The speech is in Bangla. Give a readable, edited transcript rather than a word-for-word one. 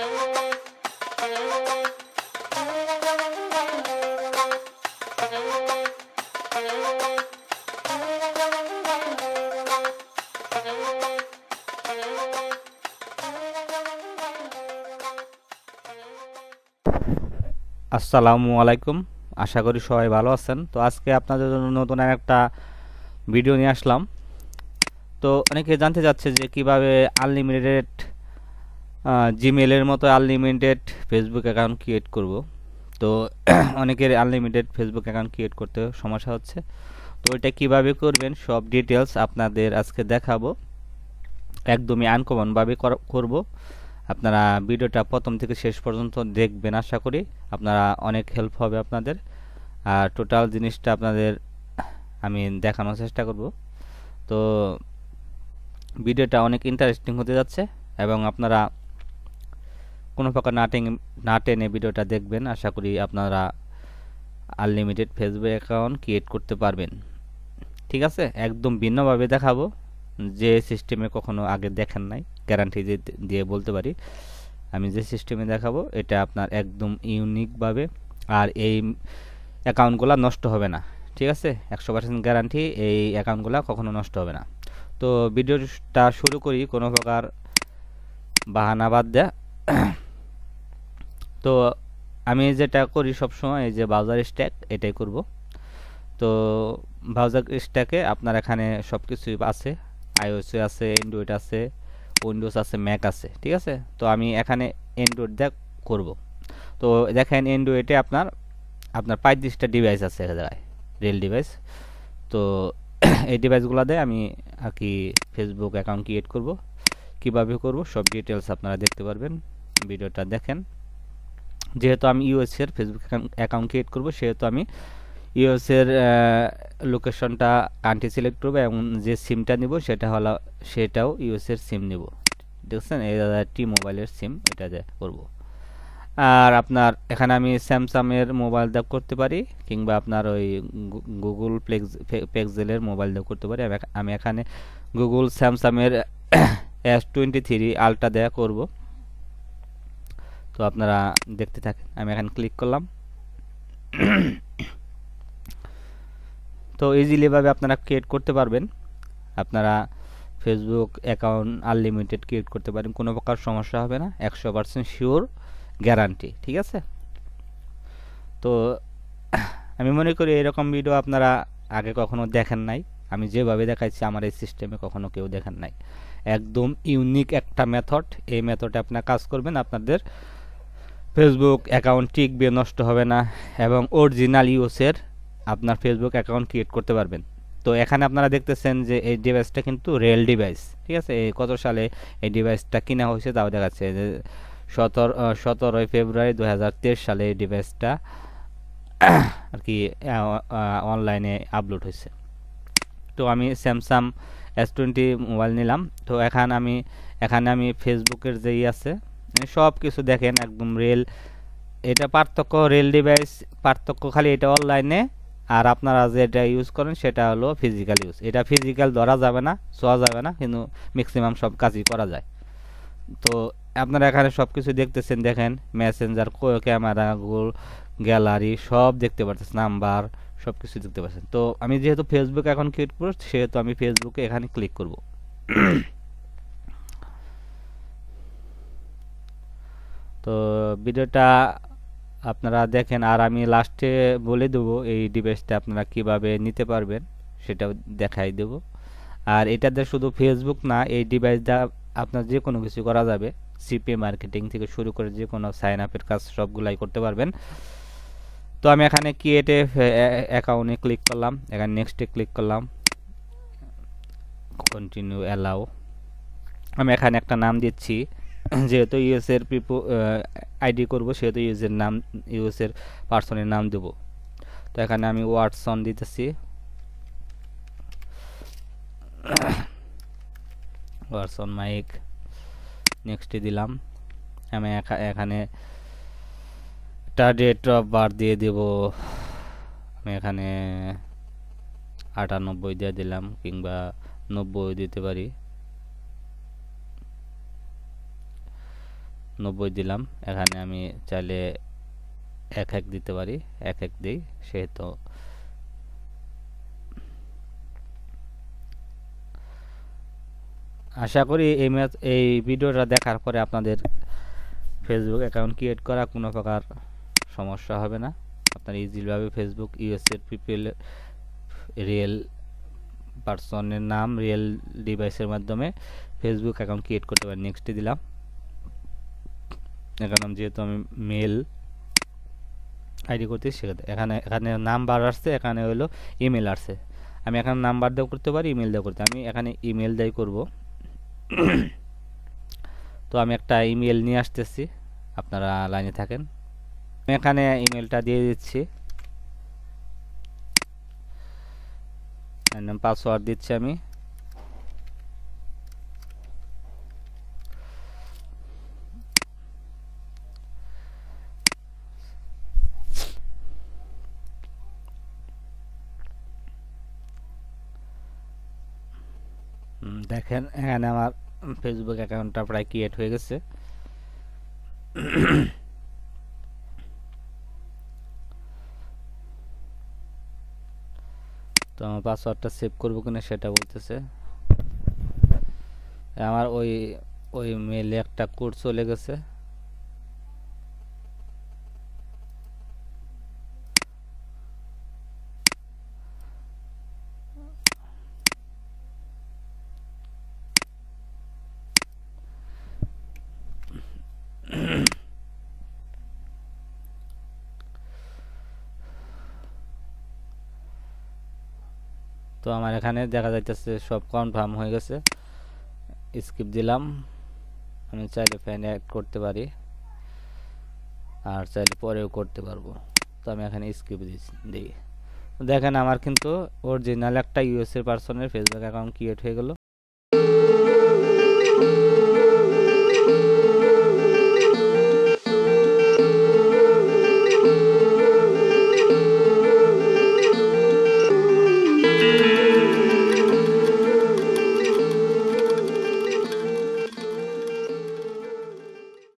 আসসালামু আলাইকুম, আশা করি সবাই ভালো আছেন। তো আজকে আপনাদের জন্য নতুন একটা ভিডিও নিয়ে আসলাম। তো অনেকে জানতে চাচ্ছে যে কিভাবে আনলিমিটেড জিমেলের মতো আনলিমিটেড ফেসবুক অ্যাকাউন্ট ক্রিয়েট করব। তো অনেকের আনলিমিটেড ফেসবুক অ্যাকাউন্ট ক্রিয়েট করতে সমস্যা হচ্ছে। তো এটা কিভাবে করবেন সব ডিটেলস আপনাদের আজকে দেখাবো, একদমই আনকমনভাবে করব। আপনারা ভিডিওটা প্রথম থেকে শেষ পর্যন্ত দেখবেন, আশা করি আপনারা অনেক হেল্প হবে আপনাদের। আর টোটাল জিনিসটা আপনাদের আমি দেখানোর চেষ্টা করব। তো ভিডিওটা অনেক ইন্টারেস্টিং হতে যাচ্ছে এবং আপনারা কোনো প্রকার না টেনে ভিডিওটা দেখবেন, আশা করি আপনারা আনলিমিটেড ফেসবুক অ্যাকাউন্ট ক্রিয়েট করতে পারবেন। ঠিক আছে, একদম ভিন্নভাবে দেখাবো, যে সিস্টেমে কখনো আগে দেখেন নাই, গ্যারান্টি দিয়ে বলতে পারি। আমি যে সিস্টেমে দেখাবো এটা আপনার একদম ইউনিকভাবে, আর এই অ্যাকাউন্টগুলো নষ্ট হবে না। ঠিক আছে, 100% গ্যারান্টি, এই অ্যাকাউন্টগুলো কখনো নষ্ট হবে না। তো ভিডিওটা শুরু করি কোনো প্রকার বাহানা বাদ দেয়া। তো আমি যেটা করি সবসময়, এই যে ব্রাউজার স্ট্যাক, এটাই করব। তো ব্রাউজার স্ট্যাকে আপনার এখানে সব কিছুই আছে, আইওএস আছে, অ্যান্ড্রয়েড আছে, উইন্ডোজ আছে, ম্যাক আছে। ঠিক আছে, তো আমি এখানে অ্যান্ড্রয়েড দিয়ে করব। তো দেখেন অ্যান্ড্রয়েডে আপনার 35টা ডিভাইস আছে এক জায়গায়, রিয়েল ডিভাইস। তো এই ডিভাইসগুলো দিয়ে আমি আর কি ফেসবুক অ্যাকাউন্ট ক্রিয়েট করব। কিভাবে করব সব ডিটেলস আপনারা দেখতে পারবেন, ভিডিওটা দেখেন। যেহেতু আমি ইউএস এর ফেসবুক অ্যাকাউন্ট ক্রিয়েট করব, সেহেতু আমি ইউএস এর লোকেশনটা কান্ট্রি সিলেক্ট করব এবং যে সিমটা নিব সেটাও ইউএস এর সিম নিব। দেখছেন, এই টি মোবাইলের সিম, এটা দিয়ে করব। আর আপনার এখানে আমি স্যামসাং এর মোবাইল দিয়ে করতে পারি, কিংবা আপনার ওই গুগল পিক্সেলের মোবাইল দিয়ে করতে পারি। আমি এখানে গুগল স্যামসাং এর S23 আলট্রা দিয়ে করব। তো আপনারা দেখতে থাকেন, আমি এখানে ক্লিক করলাম। তো ইজিলি ভাবে আপনারা ক্রিয়েট করতে পারবেন। আপনারা ফেসবুক অ্যাকাউন্ট আনলিমিটেড ক্রিয়েট করতে পারেন, কোনো প্রকার সমস্যা হবে না, 100% শিওর, গ্যারান্টি। ঠিক আছে, তো আমি মনে করি এরকম ভিডিও আপনারা আগে কখনো দেখেন নাই। আমি যেভাবে দেখাইছি আমার এই সিস্টেমে কখনো কেউ দেখেন নাই। একদম ইউনিক একটা মেথড, এই মেথডে আপনারা কাজ করবেন, আপনাদের ফেসবুক অ্যাকাউন্ট টিকবে, নষ্ট হবে না, এবং অরিজিনাল ইউজের আপনার ফেসবুক অ্যাকাউন্ট ক্রিয়েট করতে পারবেন। তো এখানে আপনারা দেখতেছেন যে এই ডিভাইসটা কিন্তু রিয়েল ডিভাইস। ঠিক আছে, এই কত সালে এই ডিভাইসটা কিনা হয়েছে তাও দেখাচ্ছে যে 17 ফেব্রুয়ারি 2023 সালে এই ডিভাইসটা আর কি অনলাইনে আপলোড হয়েছে। তো আমি স্যামসাং S20 মোবাইল নিলাম। তো এখানে আমি ফেসবুকের যেই আছে সব কিছু দেখেন, একদম রিয়েল। এটা পার্থক্য, রিয়েল ডিভাইস পার্থক্য খালি এটা অনলাইনে, আর আপনারা যেটা ইউজ করেন সেটা হলো ফিজিক্যাল ইউজ। এটা ফিজিক্যাল ধরা যাবে না, ছোঁয়া যাবে না, কিন্তু ম্যাক্সিমাম সব কাজই করা যায়। তো আপনারা এখানে সব কিছু দেখতেছেন, দেখেন মেসেঞ্জার, ক্যামেরা, গুগল গ্যালারি সব দেখতে পাচ্ছেন, নাম্বার সব কিছু দেখতে পাচ্ছেন। তো আমি যেহেতু ফেসবুক এখন ক্রিয়েট করব, সেহেতু আমি ফেসবুকে এখানে ক্লিক করব। তো ভিডিওটা আপনারা দেখেন, আর আমি লাস্টে বলে দেবো এই ডিভাইসটা আপনারা কিভাবে নিতে পারবেন, সেটাও দেখাই দেব। আর এটাতে শুধু ফেসবুক না, এই ডিভাইসটা আপনার যে কোনো কিছু করা যাবে, সিপি মার্কেটিং থেকে শুরু করে যে কোনো সাইন আপের কাজ সবগুলাই করতে পারবেন। তো আমি এখানে ক্রিয়েটে অ্যাকাউন্টে ক্লিক করলাম, এখানে নেক্সটে ক্লিক করলাম, কন্টিনিউ অ্যালাউ। আমি এখানে একটা নাম দিচ্ছি, যেহেতু ইউএসের আইডি করব, সেহেতু ইউএসের পার্সনের নাম দেব। তো এখানে আমি ওয়াটসন দিতেছি, ওয়াটসন মাইক, নেক্সটে দিলাম। আমি এখানে একটা ডেট অফ বার্থ দিয়ে দেব, আমি এখানে 98 দিয়ে দিলাম, কিংবা 90 দিতে পারি, 90 দিলাম। এখানে আমি চাইলে 1 দিতে পারি, 1 দিই। সেহেতু আশা করি এই ভিডিওটা দেখার পরে আপনাদের ফেসবুক অ্যাকাউন্ট ক্রিয়েট করা কোনো প্রকার সমস্যা হবে না। আপনারা ইজিলিভাবে ফেসবুক ইউএসএর পিপল রিয়েল পার্সনের নাম রিয়েল ডিভাইসের মাধ্যমে ফেসবুক অ্যাকাউন্ট ক্রিয়েট করতে পারেন। নেক্সটে দিলাম। এখানে যেহেতু আমি মেল আইডি করতেছি সেক্ষেত্রে এখানে নাম্বার আসছে, এখানে হলো ইমেল আসছে। আমি এখানে নাম্বার দিয়েও করতে পারি, ইমেল দিয়েও করতে। আমি এখানে ইমেল দিয়ে করব। তো আমি একটা ইমেল নিয়ে আসতেছি, আপনারা লাইনে থাকেন। আমি এখানে ইমেলটা দিয়ে দিচ্ছি, পাসওয়ার্ড দিচ্ছি আমি। দেখেন এখানে আমার ফেসবুক অ্যাকাউন্টটা প্রায় ক্রিয়েট হয়ে গেছে। তো আমার পাসওয়ার্ডটা সেভ করবো কিনা সেটা বলতেছে। আমার ওই মেলে একটা কোড চলে গেছে। তো আমার এখানে দেখা যাইতেছে সব কনফার্ম হয়ে গেছে। স্কিপ দিলাম। আমি চাইলে ফ্যান অ্যাড করতে পারি আর চাইলে পরেও করতে পারবো। তো আমি এখানে স্কিপ দিই। দেখেন আমার কিন্তু অরিজিনাল একটা ইউএসএ পার্সনের ফেসবুক অ্যাকাউন্ট ক্রিয়েট হয়ে গেল।